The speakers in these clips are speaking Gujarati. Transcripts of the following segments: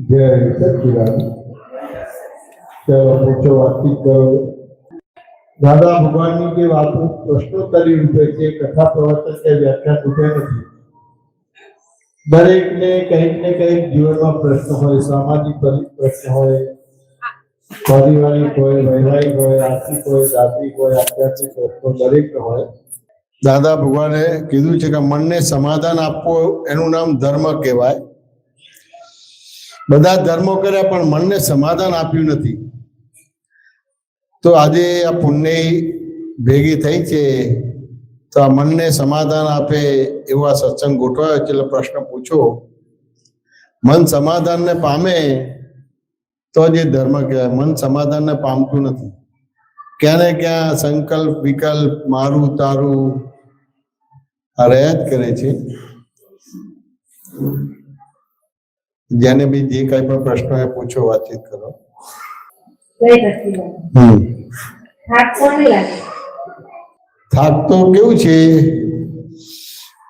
जय सच्चिदानंद। चलो पूछो, बातचीत करो। दादा भगवान की बात प्रश्नोत्तरी रूपे से कथा प्रवचन के व्याख्या पूछे नहीं। दरेक ने कईक जीवन में प्रश्न हो, सामाजिक प्रश्न हो, पारिवारिक हो, वैवाहिक हो, आर्थिक हो, जातिक हो, आध्यात्मिक प्रश्नो दरेक हो। दादा भगवाने कीधुं छे के मन ने समाधान आपवो एनुं नाम धर्म कहेवाय। बधा धर्मो कर्या पण मन ने समाधान आप्युं नथी। तो आजे आ पुण्य भेगी थई छे तो आ मन ने समाधान आपे एवा सत्संग गोठवायो छे। એટલે प्रश्न पूछो, मन समाधान ने पामे तो जे धर्म कहेवाय। मन समाधान ने पामतुं नथी। क्या ने क्या संकल्प विकल्प मारू तारू हरयात करे छे। जेने भी जे कई पण प्रश्न है पूछो, बातचीत करो। થાક તો કેવું છે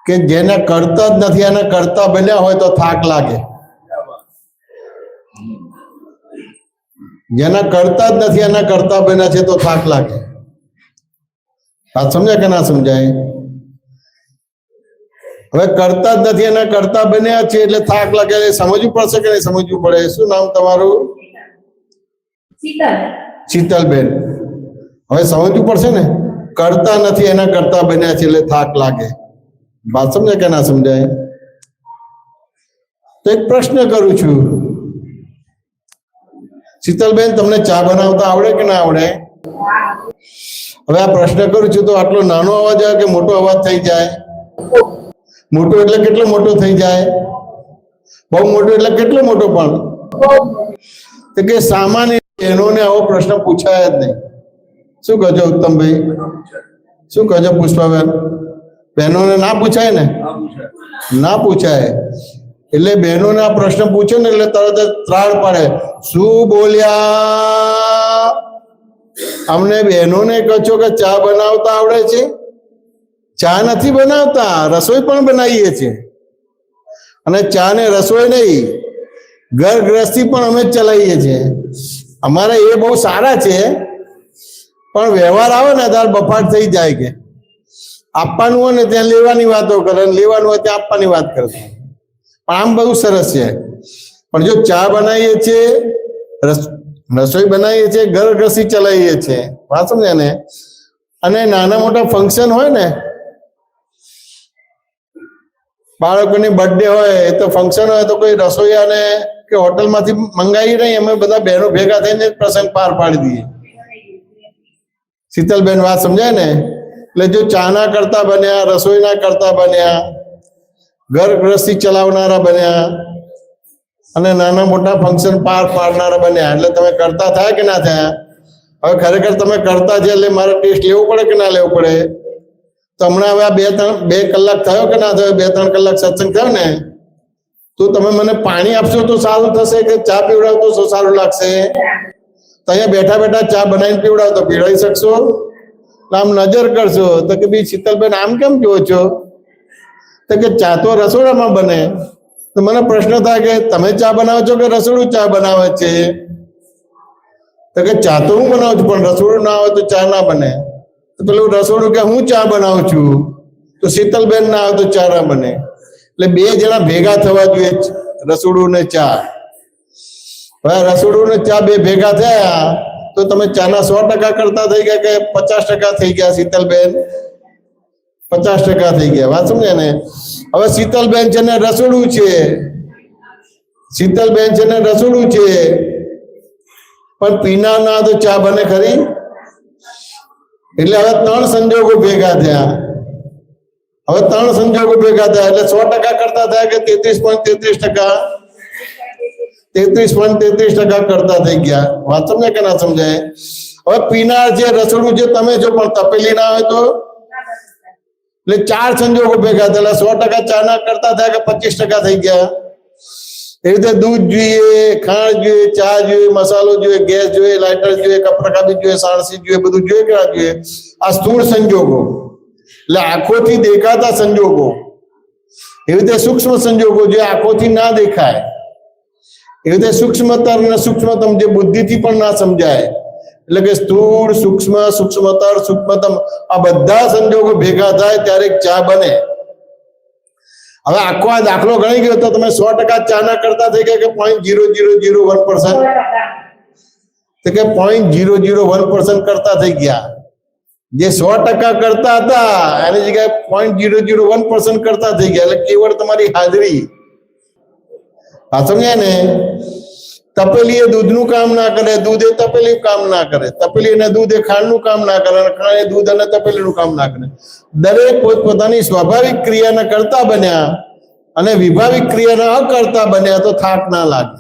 કે જેને કરતા જ નથી અને કરતા બન્યા હોય તો થાક લાગે। જેને કરતા જ નથી અને કરતા બન્યા છે તો થાક લાગે। વાત સમજાય કે ના સમજાય? હવે કરતા જ નથી અને કરતા બન્યા છે એટલે થાક લાગે। સમજવું પડશે કે નહીં સમજવું પડે? શું નામ તમારું? શીતલબેન। હવે સમજવું પડશે ને, करता नहीं एना करता बन्या छे એટલે થાક लागे। बात समझे के ना समझाय? तो एक प्रश्न करूं छू, शीतलबेन तमने चा बनावता आवड़े के ना आवड़े? હવે આ પ્રશ્ન કરું છું તો આટલો નાનો અવાજ આવે કે મોટો અવાજ થઈ જાય? મોટો એટલે કેટલો મોટો થઈ જાય? બહુ મોટો એટલે કેટલો મોટો? પણ તો કે સામાન્ય એનોને આવો પ્રશ્ન પૂછાય જ નહીં। શું કહો उत्तम भाई? શું કહો પુષ્પાબેન? બહેનો ને ના પૂછાય ને? ના પૂછાય। એટલે બહેનો ને આ પ્રશ્ન પૂછો ને એટલે તરત જ ત્રાડ પાડે। શું બોલ્યા? અમને બહેનો ને કહો છો કે ચા બનાવતા આવડે છે? ચા નથી બનાવતા, રસોઈ પણ બનાવીએ છીએ। અને ચા ને રસોઈ નહીં, ઘર ગૃહस्थी પણ અમે જ ચલાવીએ છીએ। અમારે એ બહુ સારા છે, પણ વ્યવહાર આવે ને ત્યારે બફાટ થઈ જાય કે આપવાનું હોય ને ત્યાં લેવાની વાતો કરે, લેવાનું હોય ત્યાં આપવાની વાત કરે। પણ આમ બહુ સરસ છે। પણ જો ચા બનાવીએ છીએ, રસોઈ બનાવીએ છીએ, ઘર ગૃહस्थी ચલાવીએ છીએ। વાત સમજ્યા ને? અને નાના મોટા ફંક્શન હોય ને, બાળકોની બર્થડે હોય તો ફંક્શન હોય તો કોઈ રસોઈયાને કે હોટલમાંથી મંગાવી નહીં, અમે બધા બહેનો ભેગા થઈને પ્રસંગ પાર પાડી દઈએ। शीतलबेन बात समझाय ने? એટલે જો ચા ના કરતા બન્યા, રસોઈ ના કરતા બન્યા, ઘર ગૃહस्थी ચલાવનારા બન્યા અને નાના મોટા ફંક્શન પાર પાડનારા બન્યા, એટલે તમે કરતા થાય કે ના થયા? હવે ખરેખર તમે કરતા છે એટલે મારે ટેસ્ટ લેવું પડે કે ના લેવું પડે? તો હમણાં હવે આ 2 કલાક થયો કે ના થયો? 2-3 કલાક સત્સંગ થયો ને, તો તમે મને પાણી આપશો તો સારું થશે કે ચા પીવડાવો તો સારું લાગશે? तो अँ बैठा बैठा चा बनाई पीवड़ाव तो पीवड़ाई सकशो? आम नजर करशो तो कि भाई शीतलबेन आम केम जो छो? तो कि चा तो रसोड़ा में बने। तो मैंने प्रश्न था कि तमे चा बनावो छो कि रसोड़ू चा बनावे छे? तो कि चा तो हूँ बनावुं छुं पण रसोड़ू ना आवे तो चा ना बने। तो पेलुं रसोड़ू के हूँ चा बनावुं छुं, तो शीतलबेन ना आवे तो चा ना बने। એટલે 2 જણા ભેગા થવા જોઈએ, રસોડું ને ચા। रसोड़ू ने चा 2 भेगा थया तो तमे चाना 100% करता थई गया के 50% थई गया? शीतलबेन 50% थई गया। बात समझे ने? हवे शीतलबेन छे ने रसोड़ू छे, शीतलबेन छे ने रसोड़ू छे, पण पीना ना तो चा बने खरी? એટલે હવે 3 સંજોગો ભેગા થયા। હવે 3 સંજોગો ભેગા થયા એટલે 100% કરતા થયા કે 33.33%? 33.33% करता थी गया। बात समझे के ना समझाय? હવે પીનાર જે રસોડું જે તમે જો પણ તપેલી ના હોય તો એટલે 4 સંજોગો ભેગા થયેલા 100% ચા ના કરતા થયા કે 25% થઈ ગયા। એ રીતે દૂધ જોઈએ, ખાંડ જોઈએ, ચા જોઈએ, મસાલો જોઈએ, ગેસ જોઈએ, લાઇટર જોઈએ, કપરકાબી જોઈએ, સાણસી જોઈએ, બધું જોઈએ કે ના જોઈએ? આ સ્થૂળ સંજોગો એટલે આંખોથી દેખાતા સંજોગો। એવી રીતે સૂક્ષ્મ સંજોગો જે આંખોથી ના દેખાય એવી રીતે સૂક્ષ્મતર અને સૂક્ષ્મતમ જે બુદ્ધિથી પણ ના સમજાય, એટલે કે સ્થૂળ, સૂક્ષ્મ, સૂક્ષ્મતર, સૂક્ષ્મતમ આ બધા સંજોગો ભેગા થાય ત્યારે ચા બને. હવે આખો આ દાખલો ગણી ગયો તો તમે 100% ચાના કરતા થઈ ગયા કે 0.0001%? તો કે 0.001% કરતા થઈ ગયા. જે 100% કરતા હતા એની જગ્યાએ 0.001% કરતા થઈ ગયા. એટલે કેવળ તમારી હાજરી. આ સમજ્યા ને? તપેલી એ દૂધનું કામ ના કરે, દૂધ એ તપેલી કામ ના કરે, તપેલી અને દૂધ એ ખાંડનું કામ ના કરે, અને ખાંડ એ દૂધ અને તપેલીનું કામ ના કરે. દરેક પોતપોતાની સ્વાભાવિક ક્રિયાના કરતા બન્યા અને વિભાવિક ક્રિયાના અકર્તા બન્યા તો થાક ના લાગે.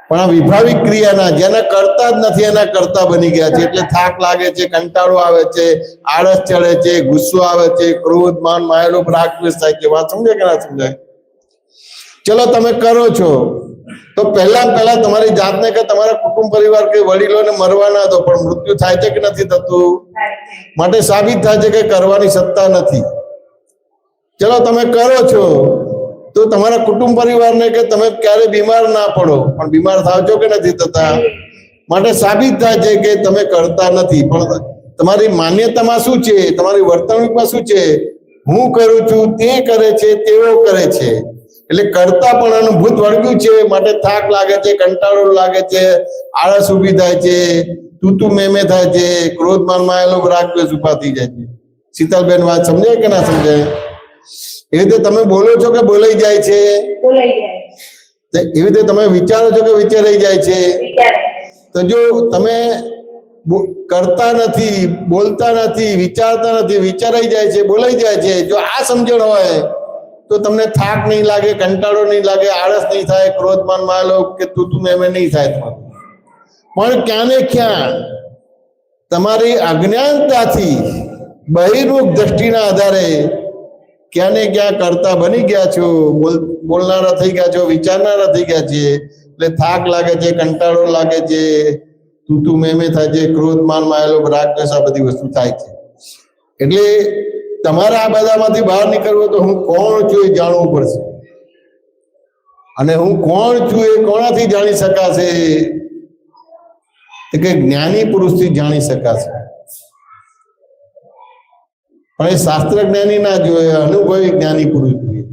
પણ આ વિભાવિક ક્રિયાના જેના કરતા જ નથી એના કરતા બની ગયા છે એટલે થાક લાગે છે, કંટાળો આવે છે, આળસ ચડે છે, ગુસ્સો આવે છે, ક્રોધ, માન, માયા, રાગ, દ્વેષ થાય છે. વાત સમજે કે ના સમજાય? ચલો તમે કરો છો તો પહેલા તમારી જાતને કે તમારા કુટુંબ પરિવાર કે વડીલોને મરવા ના દો, પણ મૃત્યુ થાય છે કે નથી થતું? માટે સાબિત થાય છે કે કરવાની સત્તા નથી. ચલો તમે કરો છો તો તમારા કુટુંબ પરિવારને કે તમે ક્યારે બીમાર ના પડો, પણ બીમાર થાવ છો કે નથી થતા? માટે સાબિત થાય છે કે તમે કરતા નથી. પણ તમારી માન્યતામાં શું છે, તમારી વર્તણૂકમાં શું છે? હું કરું છું, તે કરે છે, તેઓ કરે છે. એટલે કરતા પણ અનુભૂત વળગ્યું છે. માટે થાક લાગે છે, કંટાળો લાગે છે, આળસ ઉભી થાય છે, તું મેમે થાય છે, ક્રોધ, માન, માયા, રાગ, દ્વેષ ઉભા થઈ જાય છે. શીતલબેન વાત સમજાય કે ના સમજાય? એવી રીતે તમે બોલો છો કે બોલાઈ જાય છે? એવી રીતે તમે વિચારો છો કે વિચારાઈ જાય છે? તો જો તમે કરતા નથી, બોલતા નથી, વિચારતા નથી, વિચારાઈ જાય છે, બોલાઈ જાય છે, જો આ સમજણ હોય તો તમને થાક નહીં લાગે, કંટાળો નહીં લાગે, આળસ નહીં થાય, ક્રોધ, માન, માયા કે તું મેમે નહીં થાય. પણ ક્યાં ને ક્યાં તમારી અજ્ઞાનતાથી બહિર્મુખ દ્રષ્ટિના આધારે ક્યાં ને ક્યાં કરતા બની ગયા છો, બોલનારા થઈ ગયા છો, વિચારનારા થઈ ગયા છે. એટલે થાક લાગે છે, કંટાળો લાગે છે, તું મેમે થાય છે, ક્રોધ, માન, માયા, રાગ, દ્વેષ આ બધી વસ્તુ થાય છે. એટલે તમારે આ બધામાંથી બહાર નીકળવું તો હું કોણ છું એ જાણવું પડશે. અને હું કોણ છું એ કોનાથી જાણી શકાશે? કે જ્ઞાની પુરુષથી જાણી શકાશે. પણ એ શાસ્ત્ર જ્ઞાની ના જોઈએ, અનુભવી જ્ઞાની પુરુષ જોઈએ.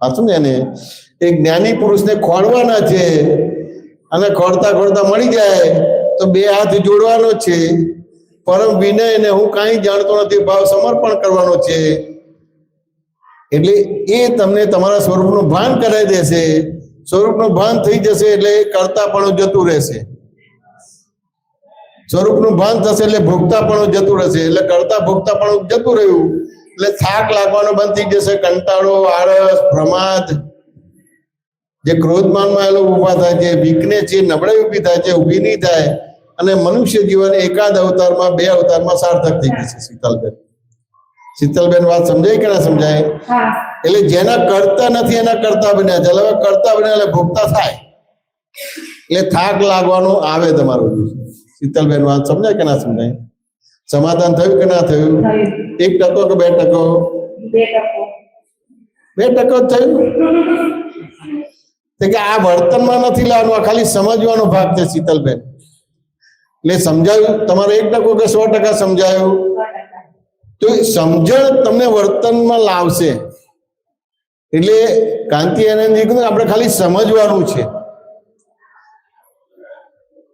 આ શું ને એ જ્ઞાની પુરુષને ખોળવાના છે, અને ખોળતા ખોળતા મળી જાય તો બે હાથ જોડવાનો છે, પરમ વિનય ને હું કાંઈ જાણતો નથી ભાવ સમર્પણ કરવાનો છે. એટલે એ તમને તમારા સ્વરૂપનું ભાન કરાવી દેશે. સ્વરૂપનું ભાન થઈ જશે એટલે કરતાપણું જતું રહેશે. સ્વરૂપનું ભાન થશે એટલે ભોગતાપણું જતું રહેશે. એટલે કરતા ભોગતાપણું જતું રહ્યું એટલે થાક લાગવાનો બંધ થઈ જશે. કંટાળો, આળસ, પ્રમાદ, જે ક્રોધમાનમાં એ લોકો ઉભા થાય છે, વીકનેસ છે, નબળાઈ ઉભી થાય છે, ઉભી નહીં થાય. અને મનુષ્ય જીવન એકાદ અવતારમાં, બે અવતારમાં સાર્થક થઈ જશે. શીતલબેન વાત સમજાય કે ના સમજાય? એટલે જેના કરતા નથી એના કરતા બન્યા. ચાલો હવે કરતા બન્યા એટલે ભોગતા થાય એટલે થાક લાગવાનો આવે તમારું. શીતલબેન વાત સમજાય કે ના સમજાય? સમાધાન થયું કે ના થયું? 1% કે 2%? 2% થયું. કે આ વર્તનમાં નથી લાવવાનું, આ ખાલી સમજવાનો ભાગ છે. શીતલબેન એટલે સમજાયું તમારે 1% કે 100% સમજાયું? તો સમજણ તમને વર્તનમાં લાવશે. એટલે કાંતિ આનંદજી કીધું આપણે ખાલી સમજવાનું છે.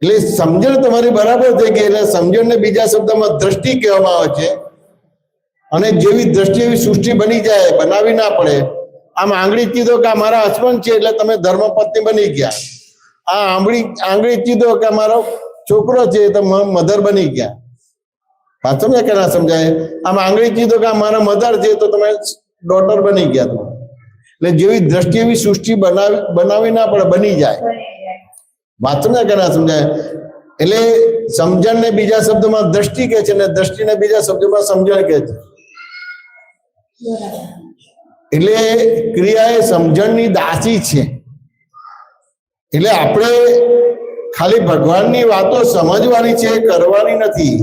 એટલે સમજણ તમારી બરાબર થઈ ગઈ. એટલે સમજણને બીજા શબ્દમાં દ્રષ્ટિ કહેવામાં આવે છે. અને જેવી દ્રષ્ટિ એવી સૃષ્ટિ બની જાય, બનાવી ના પડે. આમ આંગળી ચીધો કે આ મારા હસબન્ડ છે એટલે તમે ધર્મપત્ની બની ગયા. આ આંગળી ચીધો કે મારો છોકરો છે તો મધર બની ગયા. વાત સમજાય કે ના સમજાય? આમ આંગળી ચીધો કે આ મારા મધર છે તો તમે ડોટર બની ગયા. એટલે જેવી દ્રષ્ટિ એવી સૃષ્ટિ બનાવી ના પડે, બની જાય. વાત સમજાય કે ના સમજાય? એટલે સમજણને બીજા શબ્દમાં દ્રષ્ટિ કહે છે, ને દ્રષ્ટિને બીજા શબ્દમાં સમજણ કહે છે. એટલે ક્રિયા એ સમજણની દાસી છે. એટલે આપણે ખાલી ભગવાનની વાતો સમજવાની છે, કરવાની નથી.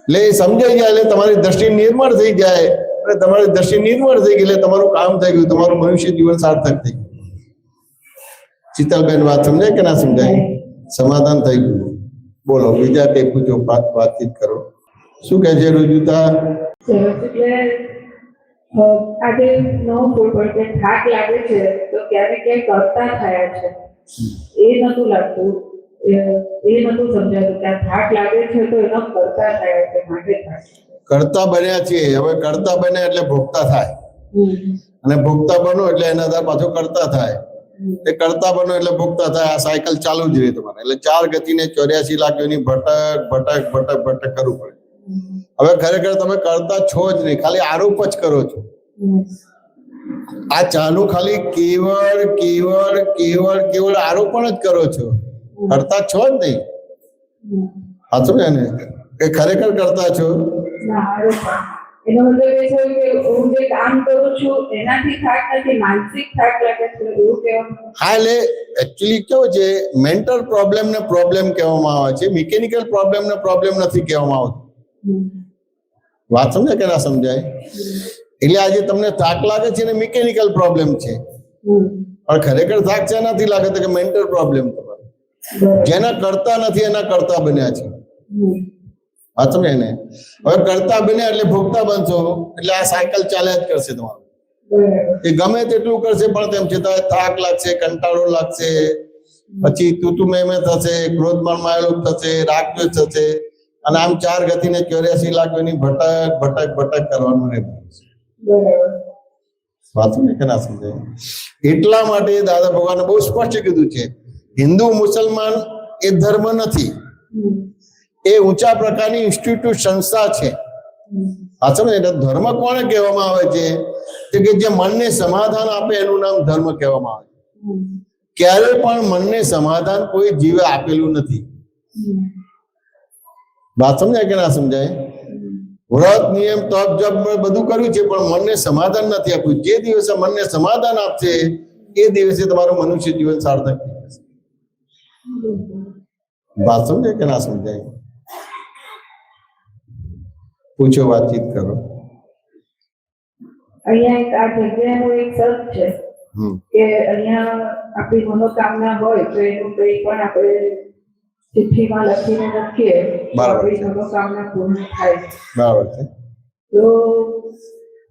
એટલે સમજાઈ જાય એટલે તમારી દ્રષ્ટિ નિર્મળ થઈ જાય. અને તમારી દ્રષ્ટિ નિર્મળ થઈ ગઈ એટલે તમારું કામ થઈ ગયું, તમારું મનુષ્ય જીવન સાર્થક થઈ ગયું. શીતલબેન વાત સમજાય કે ના સમજાય? સમાધાન થઈ ગયું. બોલો બીજા કઈ પૂછો, વાતચીત કરો. શું કહે છે રુજુતા? આજે નવું કોઈ થાક લાગે છે તો ક્યારેક ક્યાંક કરતા થયા છે, એ નતું લાગતું, એ નતું સમજાતું કે થાક લાગે છે તો એનો કરતા થયા છે, માટે થાક કરતા બન્યા છીએ. હવે કરતા બન્યા એટલે ભોગતા થાય, અને ભોગતા બનો એટલે એના આધાર પાછો કરતા થાય. એ કરતા બનો એટલે ભોગતા થાય. આ સાયકલ ચાલુ જ રહે તમારે. એટલે 4 ગતિને 84 લાખ એની ભટક ભટક ભટક ભટક કરવું પડે. હવે ખરેખર તમે કરતા છો જ નહીં, ખાલી આરોપ જ કરો છો. આ ચાલુ ખાલી કેવળ કેવળ કેવળ કેવળ આરોપણ જ કરો છો, કરતા છો જ નહીં. સાચું ને? કે ખરેખર કરતા છો? એનો મતલબ એ છે કે હું જે કામ કરું છું એનાથી થાક નથી, માનસિક થાક લાગે છે, એવું કહેવાનું. હા, એટલે એકચ્યુઅલી કેવું છે, મેન્ટલ પ્રોબ્લેમ ને પ્રોબ્લેમ કહેવામાં આવે છે, મિકેનિકલ પ્રોબ્લેમ ને પ્રોબ્લેમ નથી કહેવામાં આવતું. વાત સમજાય કે ના સમજાય? એટલે આજે તમને થાક લાગે છે ને મિકેનિકલ પ્રોબ્લેમ છે, પણ ખરેખર થાક છે નથી લાગે તો કે મેન્ટલ પ્રોબ્લેમ. જેના કરતા નથી એના કરતા બન્યા છે. વાત સમજાય ને? હવે કરતા બન્યા એટલે ભોગતા બનશો, એટલે આ સાયકલ ચાલ્યા જ કરશે તમારું. એ ગમે તેટલું કરશે પણ તેમ છતાં થાક લાગશે, કંટાળો લાગશે, પછી તું મેં થશે, ક્રોધમાન માયેલું થશે, રાગદ્વેષ થશે, અને આમ 4 ગતિને 84 લાખ એની ભટક ભટક ભટક કરવાનું રહે. વાત ને કે ના સમજાય? એટલા માટે દાદા ભગવાને બહુ સ્પષ્ટ કીધું છે, હિન્દુ મુસલમાન એ ધર્મ નથી, એ ઊંચા પ્રકારની ઇન્સ્ટિટ્યૂટ સંસ્થા છે. સાચું ને? એટલે ધર્મ કોને કહેવામાં આવે છે? કે જે મનને સમાધાન આપે એનું નામ ધર્મ કહેવામાં આવે છે. ક્યારે પણ મનને સમાધાન કોઈ જીવે આપેલું નથી. વાત સમજાય કે ના સમજાય? વ્રત નિયમ તપ જપ બધું કર્યું છે પણ મનને સમાધાન નથી આપ્યું. જે દિવસે મનને સમાધાન આપશે એ દિવસે તમારું મનુષ્ય જીવન સાર્થક થઈ જશે. વાત સમજાય કે ના સમજાય? પૂછો, વાતચીત કરો. અહીંયા એક આ જગ્યાનું એક સર્ચ છે કે અહીંયા આપણી મનોકામના હોય તો એનું કંઈ પણ આપણે ચિઠ્ઠીમાં લખીને રાખીએ તો આપણી મનોકામના પૂર્ણ થાય. બરાબર છે. તો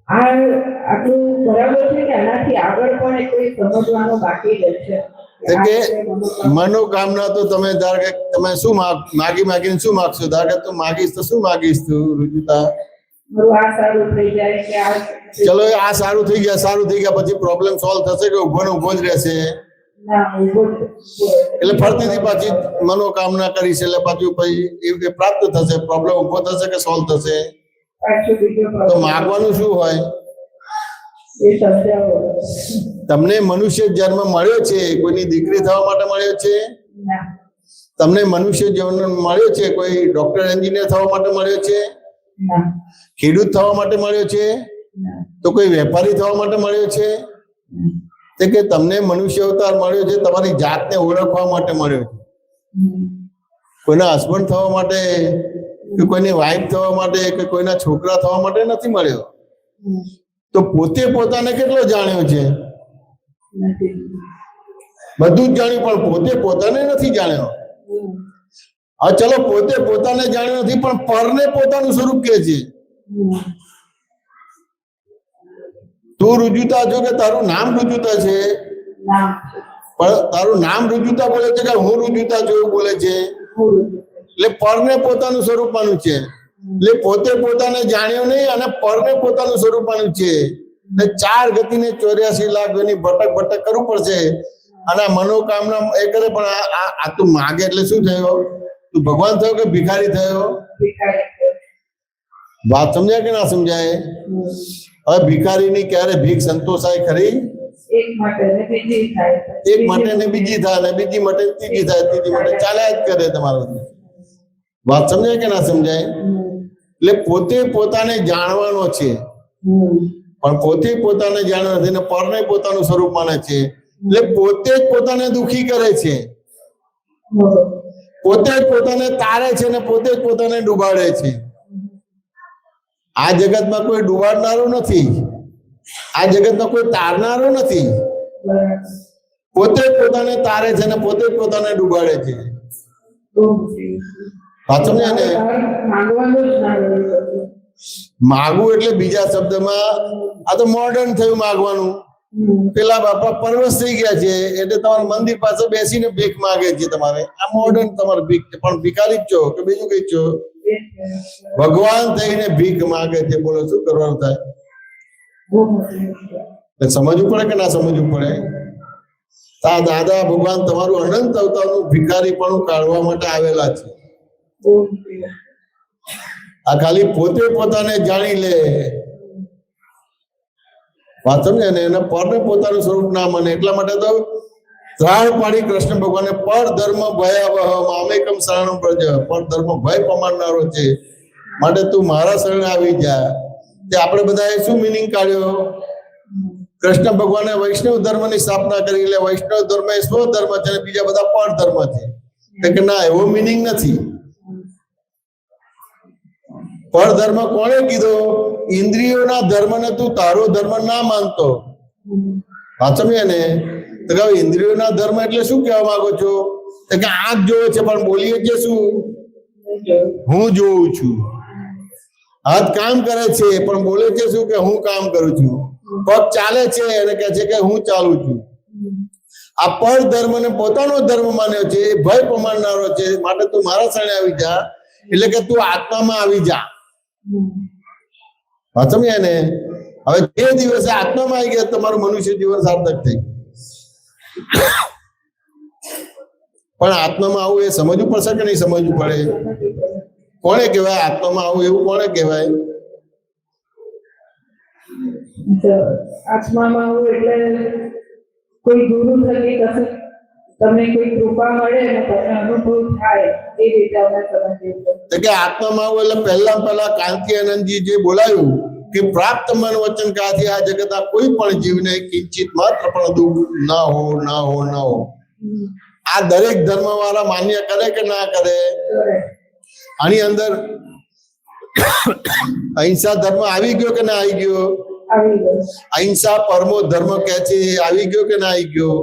આ આટલું બરાબર છે કે આનાથી આગળ પણ કોઈ સમજવાનું બાકી રહે છે કે મનોકામના તો તમે ધાર કે તમે શું માગીને શું માગશો? ધાર કે તું માગીશ તો શું માગીશ તું રુજુતા? આ સારું થઈ જાય કે ચલો આ સારું થઈ ગયા પછી પ્રોબ્લેમ સોલ્વ થશે કે ઉભો ને ઉભો જ રહેશે? એટલે ફરતીથી પાછી મનોકામના કરીશ એટલે પાછું પછી પ્રાપ્ત થશે, પ્રોબ્લેમ ઉભો થશે કે સોલ્વ થશે? તો માગવાનું શું હોય? તમને મનુષ્ય જન્મ મળ્યો છે કોઈની દીકરી થવા માટે મળ્યો છે? તમને મનુષ્ય જન્મ મળ્યો છે કોઈ ડોક્ટર એન્જિનિયર થવા માટે મળ્યો છે? ખેડૂત થવા માટે મળ્યો છે? તો કોઈ વેપારી થવા માટે મળ્યો છે? તે કે તમને મનુષ્ય અવતાર મળ્યો છે તમારી જાતને ઓળખવા માટે મળ્યો છે. કોઈના હસબન્ડ થવા માટે કે કોઈની વાઈફ થવા માટે કે કોઈના છોકરા થવા માટે નથી મળ્યો. તો પોતે પોતાને કેટલો જાણ્યો છે? બધું જ જાણ્યું પણ પોતે પોતાને નથી જાણ્યો. હા ચલો પોતે પોતાને જાણ્યો નથી પણ પરને પોતાનું સ્વરૂપ કે છે. તું રુજુતા છો કે તારું નામ રુજુતા છે? પણ તારું નામ રુજુતા બોલે છે કે હું રુજુતા છું એવું બોલે છે? એટલે પરને પોતાનું સ્વરૂપ માનું છે. એટલે પોતે પોતાને જાણ્યો નહીં અને પરને પોતાનું સ્વરૂપ માન્યું છે. એટલે 4 ગતિને 84 લાખ એની ભટક ભટક કરવું પડશે. અને મનોકામના એ કરે પણ આ તું માગે એટલે શું થયો? તું ભગવાન થયો કે ભિખારી થયો? વાત સમજાય કે ના સમજાય? હવે ભિખારીની ક્યારે ભીખ સંતોષાય ખરી? એક માટે ને બીજી થાય ને બીજી માટે ત્રીજી થાય, ત્રીજી માટે ચાલ્યા જ કરે તમારું. વાત સમજાય કે ના સમજાય? એટલે પોતે પોતાને જાણવાનો છે પણ પોતે પોતાને જાણ્યો નથી ને પરને પોતાનું સ્વરૂપ માને છે. એટલે પોતે જ પોતાને દુખી કરે છે, પોતે જ પોતાને તારે છે ને પોતે જ પોતાને ડૂબાડે છે. આ જગતમાં કોઈ ડુબાડનારો નથી, આ જગતમાં કોઈ તારનારો નથી. બરાબર. પોતે જ પોતાને તારે છે ને પોતે જ પોતાને ડુબાડે છે. બહુ મોટી વસ્તુ. સાચું ને? અને માંગવાનું જ ના રહ્યું. માગવું એટલે બીજા શબ્દમાં આ તો મોડર્ન થયું માગવાનું. પેલા બાપા પરવશ થઈ ગયા છે એટલે તમારે મંદિર પાસે બેસીને ભીખ માગે છે. તમારે આ મોડર્ન તમારે ભીખ છે, પણ ભિખારી જ છો કે બીજું કઈ છો? ભગવાન થઈને ભીખ માગે છે. બોલો શું કરવાનું થાય? બહુ મોટી વસ્તુ. એટલે સમજવું પડે કે ના સમજવું પડે? આ દાદા ભગવાન તમારું અનંત અવતારનું ભિખારીપણું કાઢવા માટે આવેલા છે. બહુ મોટી વસ્તુ. આ ખાલી પોતે પોતાને જાણી લે, વાત સમજે ને, એના પરને પોતાનું સ્વરૂપ ના માને. એટલા માટે તો ત્રાણ પાડી કૃષ્ણ ભગવાને પર ધર્મ ભયાવહ મામેકમ શરણમ વ્રજ, પર ધર્મ ભય પમાડનારો છે, માટે તું મારા શરણે આવી જા. તે આપણે બધાએ શું મિનિંગ કાઢ્યો? કૃષ્ણ ભગવાને વૈષ્ણવ ધર્મની સ્થાપના કરી, એટલે વૈષ્ણવ ધર્મ એ સ્વ ધર્મ છે અને બીજા બધા પર ધર્મ છે. કે ના, એવો મિનિંગ નથી. પર ધર્મ કોણે કીધો? ઇન્દ્રિયોના ધર્મને તું તારો ધર્મ ના માનતો. સમજે ને? તો કે ઇન્દ્રિયોના ધર્મ એટલે શું કહેવા માંગો છો? તો કે આંખ જોવે છે પણ બોલીએ છે શું? હું જોઉં છું. હાથ કામ કરે છે પણ બોલે છે શું? કે હું કામ કરું છું. પગ ચાલે છે અને કહે છે કે હું ચાલું છું. આ પર ધર્મ ને પોતાનો ધર્મ માન્યો છે, એ ભય પ્રમાણનારો છે, માટે તું મારા શરણે આવી જા. એટલે કે તું આત્મામાં આવી જા. સમજ્યા ને? હવે જે દિવસે આત્મામાં આવી ગયા તમારું મનુષ્ય જીવન સાર્થક થઈ. પણ આત્મામાં આવું એ સમજવું પડશે કે નહીં સમજવું પડે? કોને કહેવાય આત્મામાં આવું? એવું કોને કહેવાય? આત્મામાં આવું એટલે કોઈ ગુરુ થકી કશું તમને કોઈ કૃપા મળે ને તમને અનુભવ થાય, એ રીતે અમે સમજીએ. કે આત્મામાં આવું એટલે પહેલા કાંતિ આનંદજી જે બોલાયું કે પ્રાપ્ત મન વચન કાથી આ જગતના કોઈ પણ જીવને કિંચિત માત્ર પણ દુઃખ ના હો, ના હો, ના હો. આ દરેક ધર્મ વાળા માન્ય કરે કે ના કરે? આની અંદર અહિંસા ધર્મ આવી ગયો કે ના આવી ગયો? અહિંસા પરમો ધર્મ કે છે, આવી ગયો કે ના આવી ગયો?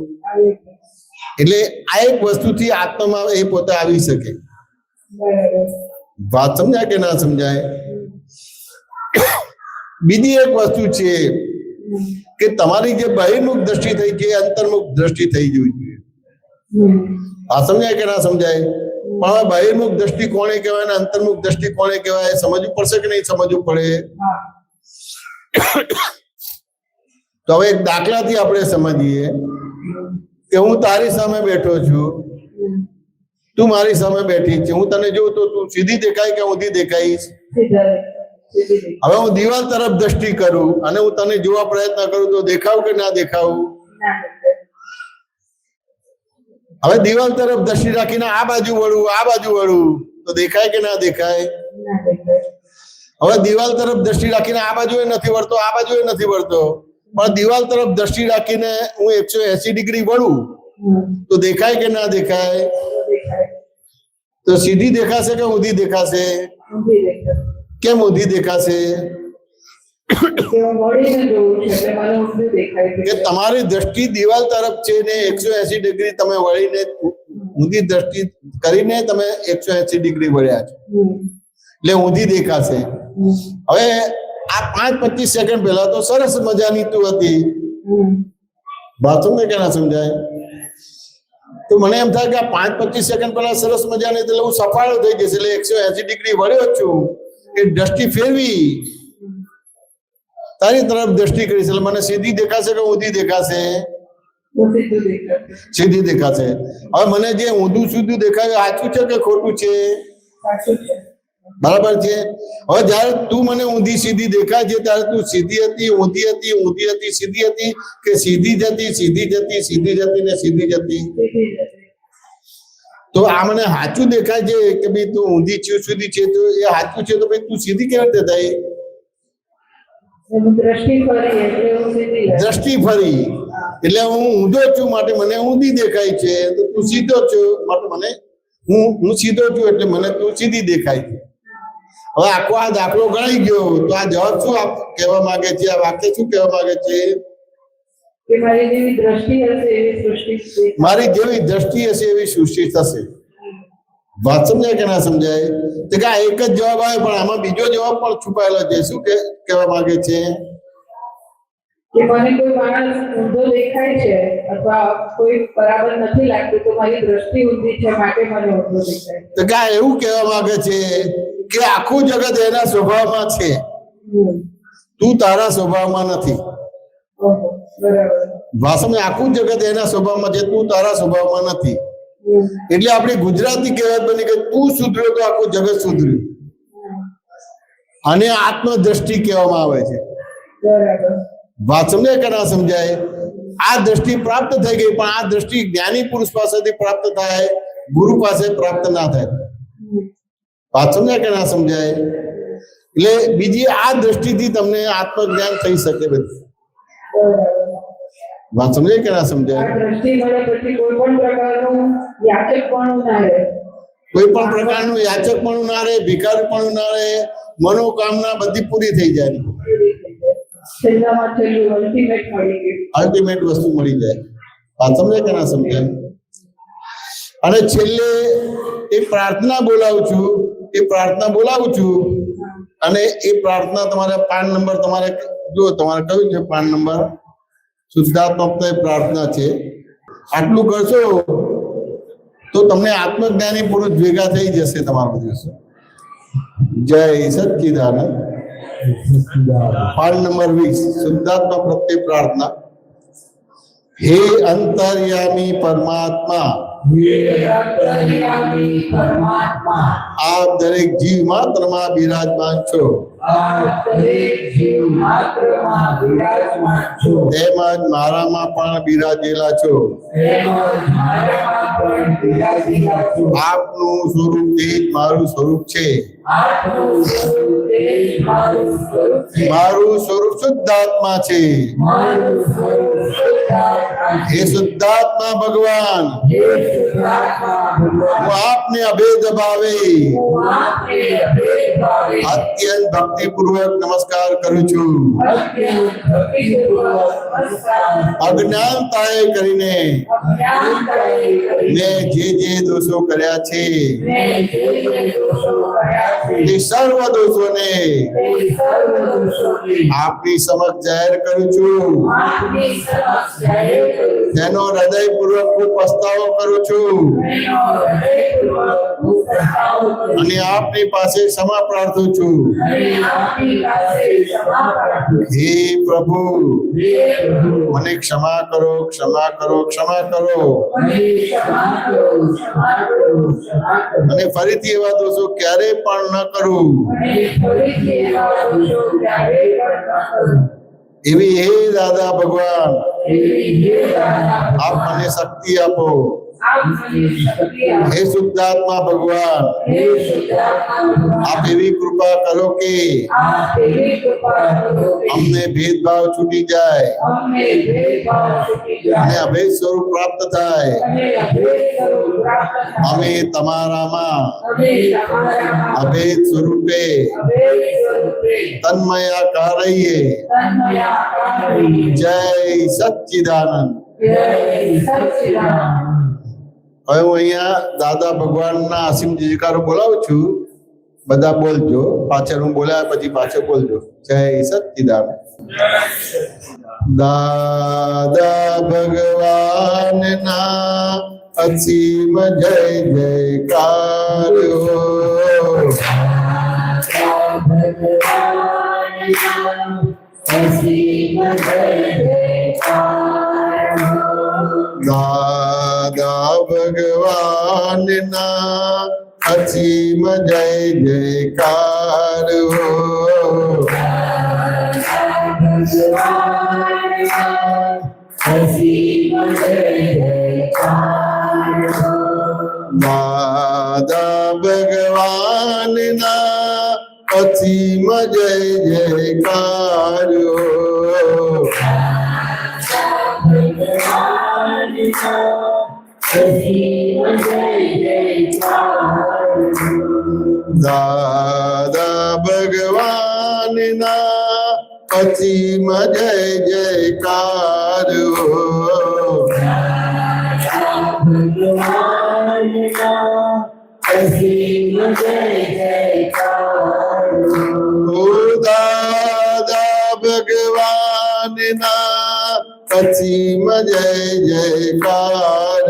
એટલે આ એક વસ્તુથી આત્મામાં એ પોતે આવી શકે. વાત સમજાય કે ના સમજાય? બીજી એક વસ્તુ છે કે તમારી જે બહિર્મુખ દ્રષ્ટિ થઈ છે, અંતર્મુખ દ્રષ્ટિ થઈ જોઈએ. આ સમજાય કે ના સમજાય? પણ હવે બહિર્મુખ દ્રષ્ટિ કોને કહેવાય ને અંતર્મુખ દ્રષ્ટિ કોને કહેવાય સમજવું પડશે કે નહીં સમજવું પડે? તો હવે એક દાખલાથી આપણે સમજીએ કે હું તારી સામે બેઠો છું, તું મારી સામે બેઠી છે. હું તને જોઉં તો તું સીધી દેખાય કે ઊંધી દેખાઈશ? હવે હું દિવાલ તરફ દ્રષ્ટિ કરું અને હું તને જોવા પ્રયત્ન કરું તો દેખાવ કે ના દેખાવું? હવે દિવાલ તરફ દ્રષ્ટિ રાખીને આ બાજુ વળું, આ બાજુ વળું તો દેખાય કે ના દેખાય? હવે દિવાલ તરફ દ્રષ્ટિ રાખીને આ બાજુ નથી વળતો, આ બાજુ નથી વળતો, પણ દિવાલ તરફ દ્રષ્ટિ રાખીને હું 180 ડિગ્રી વળું તો દેખાય કે ના દેખાય? તો સીધી દેખાશે કે ઊંધી દેખાશે? કેમ ઊંધી દેખાશે? કે તમારી દ્રષ્ટિ દિવાલ તરફ છે ને 180 ડિગ્રી તમે વળીને ઊંધી દ્રષ્ટિ કરીને તમે 180 ડિગ્રી વળ્યા છો એટલે ઊંધી દેખાશે. હવે આ 5-25 સેકન્ડ પહેલા તો સરસ મજાની તું હતી. વાત સમજે કે ના સમજાય? તો મને એમ થાય કે આ 5-25 સેકન્ડ પહેલા સરસ મજાની એટલે હું સફાળો થઈ જશે એટલે 180 ડિગ્રી વળ્યો છું એ દ્રષ્ટિ ફેરવી તારી તરફ દ્રષ્ટિ કરીશ એટલે મને સીધી દેખાશે કે ઊંધી દેખાશે? સીધી દેખાશે. હવે મને જે ઊંધું સીધું દેખાય સાચું છે કે ખોટું છે? બરાબર છે. હવે જયારે તું મને ઊંધી સીધી દેખાય છે ત્યારે તું સીધી હતી, ઊંધી હતી, ઊંધી હતી, સીધી હતી કે સીધી જતી, સીધી જતી, સીધી જતી ને સીધી જતી? તો આ મને સાચું દેખાય છે કે ભાઈ તું ઊંધી છે સીધી છે, તો એ સાચું છે તો ભાઈ તું સીધી કેવી રીતે થાય? દ્રષ્ટિ ફરી એટલે હું ઊંધો છું માટે મને ઊંધી દેખાય છે, તો તું સીધો છું માટે મને હું સીધો છું એટલે મને તું સીધી દેખાય છે. હવે આખો આ દાખલો ગણાઈ ગયો તો આ જવાબ શું કહેવા માંગે છે, આ વાક્ય શું કહેવા માંગે છે? કે મારી જેવી દ્રષ્ટિ હશે એવી સૃષ્ટિ મારી જેવી દ્રષ્ટિ હશે એવી સૃષ્ટિ થશે. વાત સમજાય કે ના સમજાય? તો કે આ એક જ જવાબ આવે પણ આમાં બીજો જવાબ પણ છુપાયેલો છે. શું કહેવા માંગે છે? કે મને કોઈ માણસ ઊંધો દેખાય છે અથવા કોઈ બરાબર નથી લાગતું તો મારી દ્રષ્ટિ ઊંધી છે માટે મને ઊંધો દેખાય છે. તો કે આ એવું કહેવા માંગે છે કે આખું જગત એના સ્વભાવમાં છે, તું તારા સ્વભાવમાં નથી. ઓહો, બરાબર. ભાષામાં આખું જગત એના સ્વભાવમાં છે, તું તારા સ્વભાવમાં નથી. એટલે આપણી ગુજરાતી કહેવત બની કે તું સુધર્યો તો આખું જગત સુધર્યું. અને આત્મદ્રષ્ટિ કહેવામાં આવે છે. બરાબર. વાત સમજાય કે ના સમજાય? આ દ્રષ્ટિ પ્રાપ્ત થઈ ગઈ પણ આ દ્રષ્ટિ જ્ઞાની પુરુષ પાસેથી પ્રાપ્ત થાય, ગુરુ પાસે પ્રાપ્ત ના થાય. વાત સમજાય કે ના સમજાય? એટલે બીજી આ દ્રષ્ટિથી તમને આત્મજ્ઞાન થઈ શકે બધું. વાત સમજાય કે ના સમજાય? આ દ્રષ્ટિ મળે પછી કોઈ પણ પ્રકારનું યાચકપણું ના રહે. કોઈ પણ પ્રકારનું યાચકપણું ના રહે, ભિખારીપણું ના રહે, મનોકામના બધી પૂરી થઈ જાય. છેલ્લામાં છેલ્લું અલ્ટિમેટ મળી ગયું. અલ્ટિમેટ વસ્તુ મળી જાય. વાત સમજાય કે ના સમજાય? અને છેલ્લે એ પ્રાર્થના બોલાવું છું અને એ પ્રાર્થના તમારે 5 નંબર તમારે જો તમારે કયું છે 5 નંબર શુદ્ધાત્મક પ્રાર્થના છે. આટલું કરશો તો તમને આત્મજ્ઞાની પુરુષ ભેગા થઈ જશે તમારું દિવસ. જય સચ્ચિદાનંદ. 5 નંબર 20 શુદ્ધાત્મા પ્રત્યે પ્રાર્થના. હે અંતર્યામી પરમાત્મા, આપ દરેક જીવ માત્રમાં બિરાજમાન છો. તેમજ મારામાં પણ બિરાજેલા છો. આપનું સ્વરૂપ તે જ મારું સ્વરૂપ છે. મારું સ્વરૂપ શુદ્ધાત્મા છે. હે શુદ્ધાત્મા ભગવાન, હું આપને અભેદ ભાવે અત્યંત ભક્તિપૂર્વક નમસ્કાર કરું છું. અજ્ઞાનતાએ કરીને મેં જે દોષો કર્યા છે તે સર્વ દોષોને આપની સમક્ષ જાહેર કરું છું. તેનો હૃદયપૂર્વક હું પસ્તાવો કરું છું અને આપની પાસે ક્ષમા પ્રાર્થું છું. હે પ્રભુ, મને ક્ષમા કરો, ક્ષમા કરો, ક્ષમા કરો. અને ફરીથી એવા દોષો ક્યારે પણ ન કરું. એવી હે દાદા ભગવાન, આપ મને શક્તિ આપો. હે શુદ્ધાત્મા ભગવાન, આપ એવી કૃપા કરો કે અમને ભેદભાવ છૂટી જાય અને અભેદ સ્વરૂપ પ્રાપ્ત થાય. અમે તમારામાં અભેદ સ્વરૂપે તન્મયાકાર રહીએ. જય સચ્ચિદાનંદ. હવે હું અહીંયા દાદા ભગવાનના અસીમ જયકારો બોલાવું છું. બધા બોલજો. પાછળ હું બોલ્યા પછી પાછળ બોલજો. જય સચ્ચિદાનંદ. દાદા ભગવાનના અસીમ જય જયકાર હો. દાદા ભગવાનના અસીમ જય જયકાર હો. દાદા ભગવાનના અસીમ જય જયકાર હો. દાદા ભગવાનના અસીમ જય જયકાર હો ઓ દાદા ભગવાનના અસીમ જય જયકાર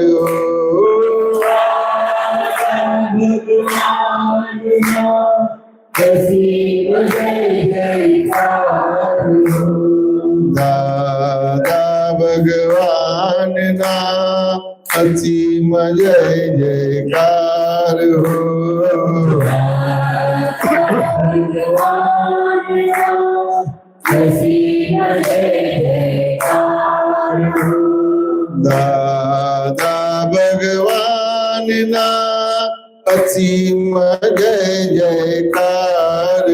દાદા ભગવાનના અસીમ જય જયકાર દાદા ભગવાનના અસીમ જય જયકાર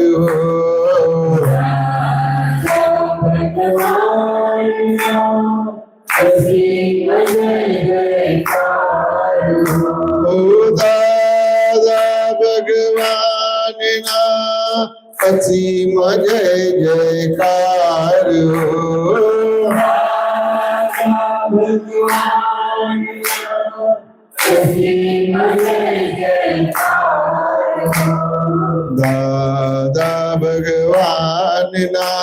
ઓ દાદા ભગવાનના અસીમ જય જયકાર દાદા ભગવાનના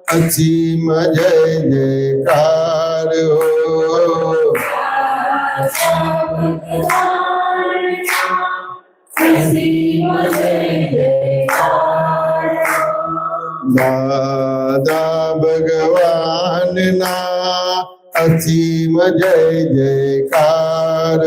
અસીમ જય જયકાર દાદા ભગવાનના અસીમ જય જયકાર દાદા ભગવાનના અસીમ જય જયકાર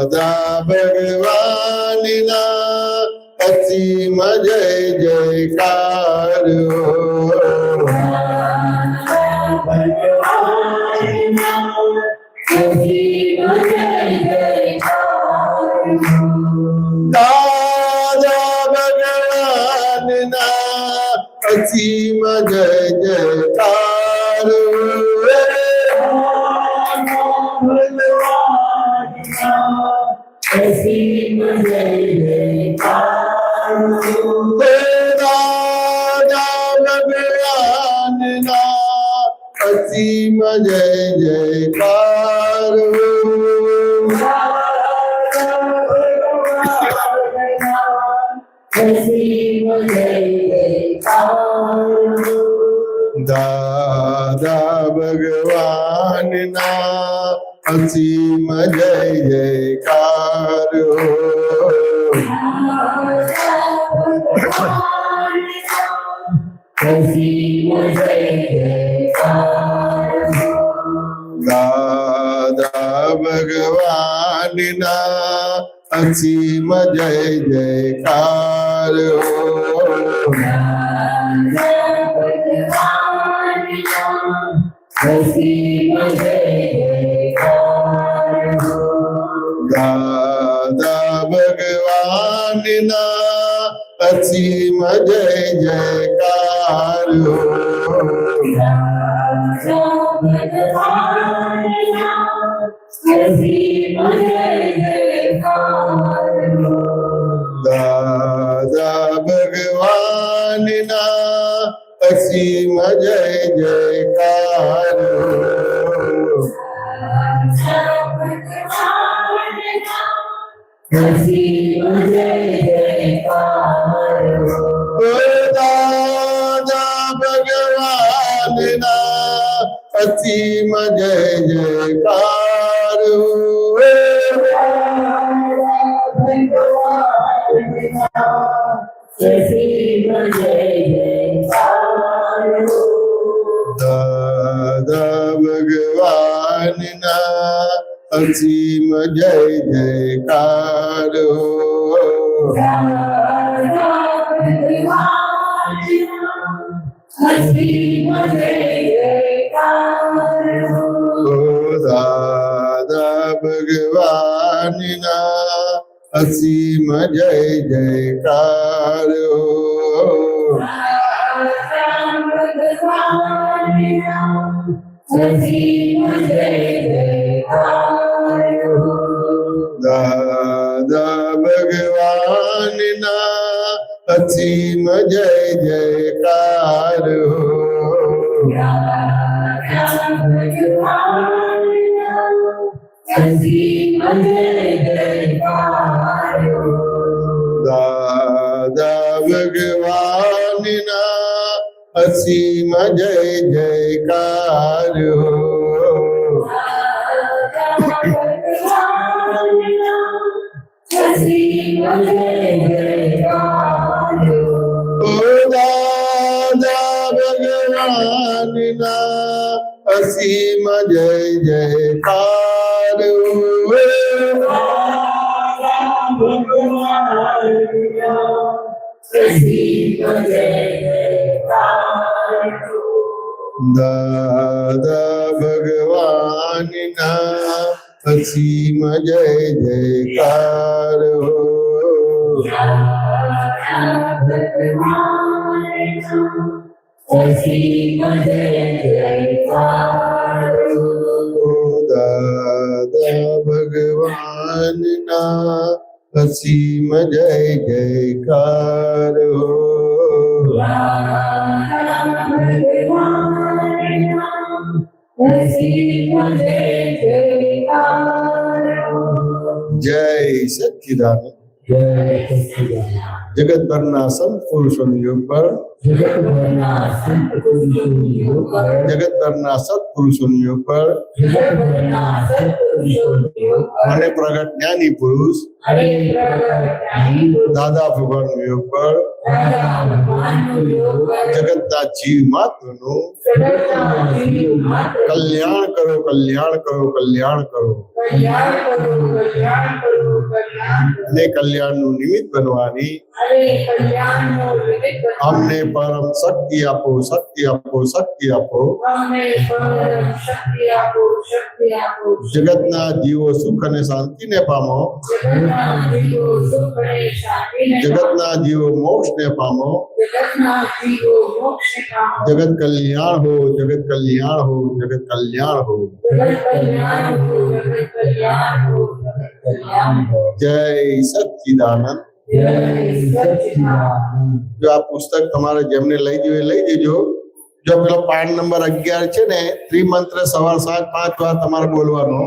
દાદા ભગવાનના અસીમ જય જયકાર દાદા ભગવાનના અસીમ જય જયકાર દાદા ભગવાનના અસીમ જય જયકાર દાદા ભગવાનના અસીમ જય જયકાર દાદા ભગવાનના અસીમ જય જયકાર દાદા ભગવાનના અસીમ જય જયકાર દાદા ભગવાનના અસીમ જય જયકાર દાદા ભગવાનના અસીમ જય જયકાર દાદા ભગવાનના અસીમ જય જયકાર દાદા ભગવાનના અસીમ જય જયકાર દાદા ભગવાનના અસીમ જય જયકાર દાદા ભગવાનના અસીમ જય જયકાર દાદા ભગવાનના અસીમ જય જયકાર દાદા ભગવાનના અસીમ જય જયકાર જય સચ્ચિદાનંદ જગતભરના સંત પુરુષોની ઉપર જગતભરના સત્પુરુષોની ઉપર અને પ્રગટ જ્ઞાની પુરુષ દાદા ભગવાનની ઉપર જગતના જીવ માત્રનું કલ્યાણ કરો કલ્યાણ કરો કલ્યાણ કરો અને કલ્યાણનું નિમિત્ત બનવાની અમને પરમ શક્તિ આપો શક્તિ આપો શક્તિ આપો જગતના જીવો સુખ અને શાંતિને પામો જગતના જીવો મોક્ષને પામો જગત કલ્યાણ હો જગત કલ્યાણ હો જગત કલ્યાણ હો જય સચ્ચિદાનંદ જો આ પુસ્તક તમારે જેમને લઈ જવું લઈ જજો જો પેલો પાઠ નંબર 11 છે ને ત્રિમંત્ર સવાર 7-5 વાર તમારે બોલવાનો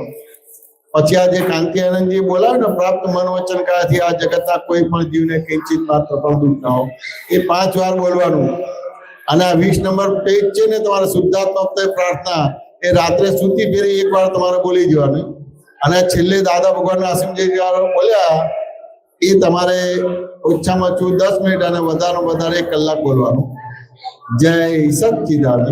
પછી આ જે કાંતિ આનંદજી બોલાવે ને પ્રાપ્ત મનોવચન કાથી આ જગતના કોઈ પણ જીવને કિંચિત માત્ર પણ દુઃખ ના હોય એ 5 વાર બોલવાનું અને આ 20 નંબર પેજ છે ને તમારે શુદ્ધાત્મક પ્રાર્થના એ રાત્રે સુતી ફેરી એક વાર તમારે બોલી જવાનું અને છેલ્લે દાદા ભગવાનના આસીમ જે બોલ્યા એ તમારે ઓછામાં ઓછું 10 મિનિટ અને વધારે 1 કલાક બોલવાનું જય સચ્ચિદાનંદ